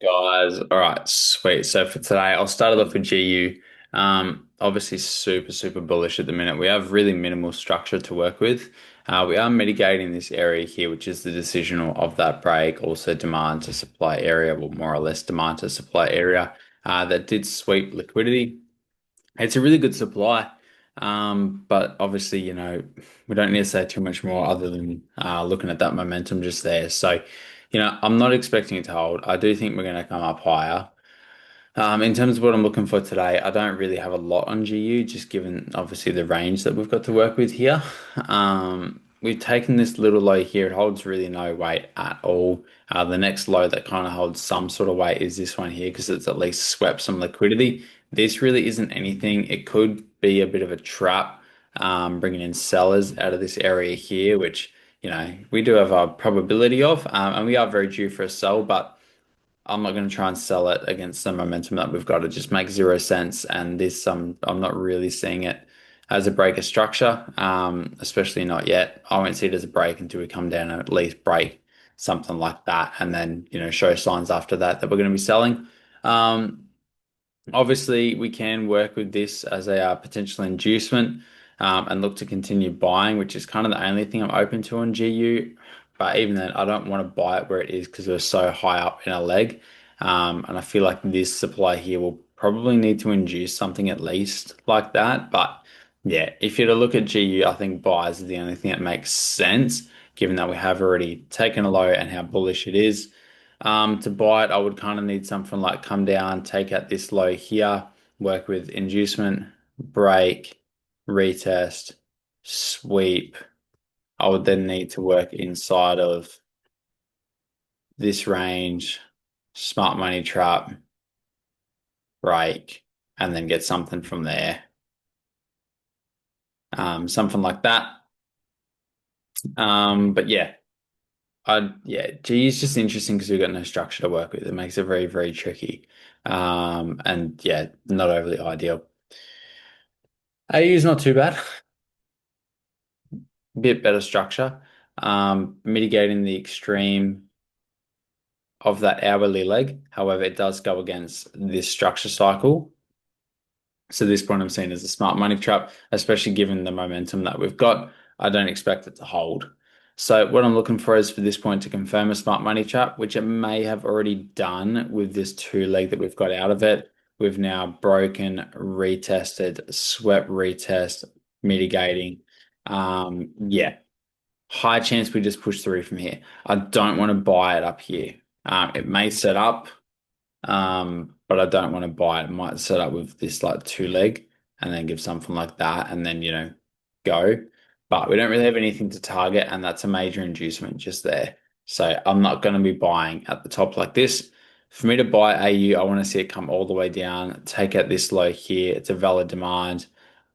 Guys. All right, sweet. So for today, I'll start it off with GU. Obviously super bullish at the minute. We have really minimal structure to work with. We are mitigating this area here, which is the decisional of that break, also demand to supply area, well, more or less demand to supply area, that did sweep liquidity. It's a really good supply. But obviously, we don't need to say too much more other than looking at that momentum just there. So, I'm not expecting it to hold. I do think we're going to come up higher. In terms of what I'm looking for today, I don't really have a lot on GU, just given obviously the range that we've got to work with here. We've taken this little low here. It holds really no weight at all. The next low that kind of holds some sort of weight is this one here because it's at least swept some liquidity. This really isn't anything. It could be a bit of a trap, bringing in sellers out of this area here, which, we do have a probability of, and we are very due for a sell, but I'm not going to try and sell it against the momentum that we've got. It just makes zero sense. And this, I'm not really seeing it as a break of structure, especially not yet. I won't see it as a break until we come down and at least break something like that, and then show signs after that that we're going to be selling. Um, Obviously, we can work with this as a potential inducement, and look to continue buying, which is kind of the only thing I'm open to on GU. But even then, I don't want to buy it where it is because we're so high up in a leg. And I feel like this supply here will probably need to induce something at least like that. But yeah, if you're to look at GU, I think buys is the only thing that makes sense, given that we have already taken a low and how bullish it is. To buy it, I would kind of need something like come down, take out this low here, work with inducement, break, retest, sweep. I would then need to work inside of this range, smart money trap, break, and then get something from there. Something like that. But yeah, G is just interesting because we've got no structure to work with. It makes it very tricky. And yeah, not overly ideal. AU is not too bad. Bit better structure. Mitigating the extreme of that hourly leg. However, it does go against this structure cycle. So this point I'm seeing as a smart money trap, especially given the momentum that we've got. I don't expect it to hold. So what I'm looking for is for this point to confirm a smart money trap, which it may have already done with this two leg that we've got out of it. We've now broken, retested, swept retest, mitigating. Yeah, high chance we just push through from here. I don't want to buy it up here. It may set up. But I don't want to buy it. It might set up with this like two leg and then give something like that and then, go. But we don't really have anything to target, and that's a major inducement just there. So I'm not going to be buying at the top like this. For me to buy AU, I want to see it come all the way down, take out this low here. It's a valid demand.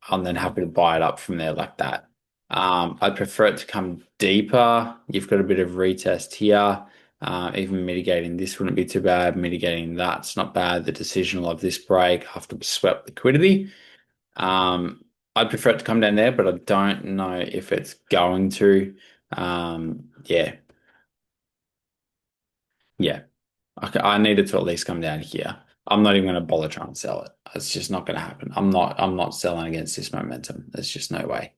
I'm then happy to buy it up from there like that. I'd prefer it to come deeper. You've got a bit of retest here. Even mitigating this wouldn't be too bad. Mitigating that's not bad. The decisional of this break after we swept liquidity. I'd prefer it to come down there, but I don't know if it's going to. Yeah, yeah. Okay, I need it to at least come down here. I'm not even going to bother trying to sell it. It's just not going to happen. I'm not selling against this momentum. There's just no way.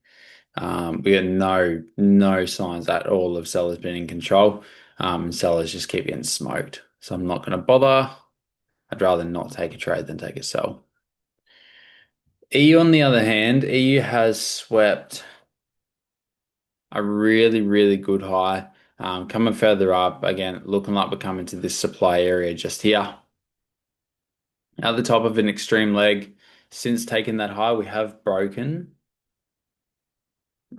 We get no signs at all of sellers being in control. Sellers just keep getting smoked. So I'm not going to bother. I'd rather not take a trade than take a sell. EU, on the other hand, EU has swept a really good high. Coming further up, again, looking like we're coming to this supply area just here. At the top of an extreme leg, since taking that high, we have broken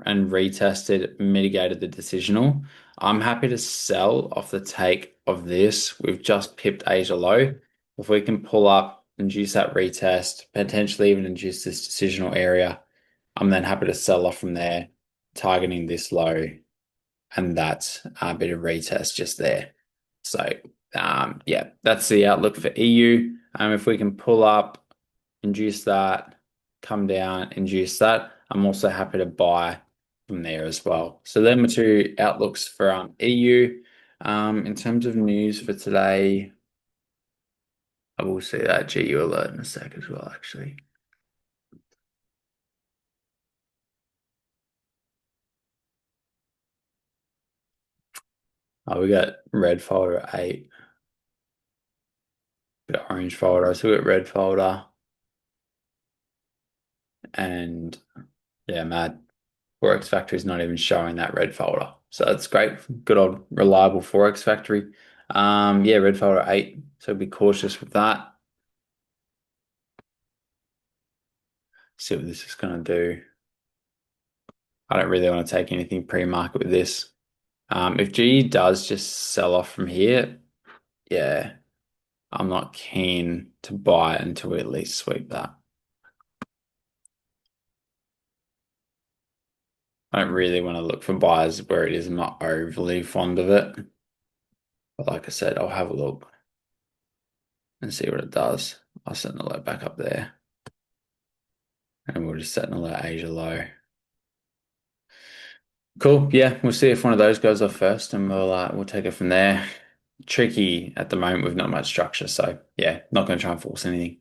and retested, mitigated the decisional. I'm happy to sell off the take of this. We've just pipped Asia low. If we can pull up, induce that retest, potentially even induce this decisional area, I'm then happy to sell off from there, targeting this low, and that's a bit of retest just there. So, yeah, that's the outlook for EU. If we can pull up, induce that, come down, induce that, I'm also happy to buy from there as well. So then my two outlooks for EU. In terms of news for today, I will see that GU alert in a sec as well, actually. Oh, we got red folder at 8, got orange folder, so we got red folder, and yeah, mad. Forex Factory is not even showing that red folder. So that's great. Good old reliable Forex Factory. Yeah, red folder 8. So be cautious with that. See what this is going to do. I don't really want to take anything pre-market with this. If G does just sell off from here, yeah, I'm not keen to buy it until we at least sweep that. I don't really want to look for buyers where it is. I'm not overly fond of it. But like I said, I'll have a look and see what it does. I'll set an alert back up there. And we'll just set an alert Asia low. Cool. Yeah, we'll see if one of those goes off first, and we'll take it from there. Tricky at the moment with not much structure, so yeah, not going to try and force anything.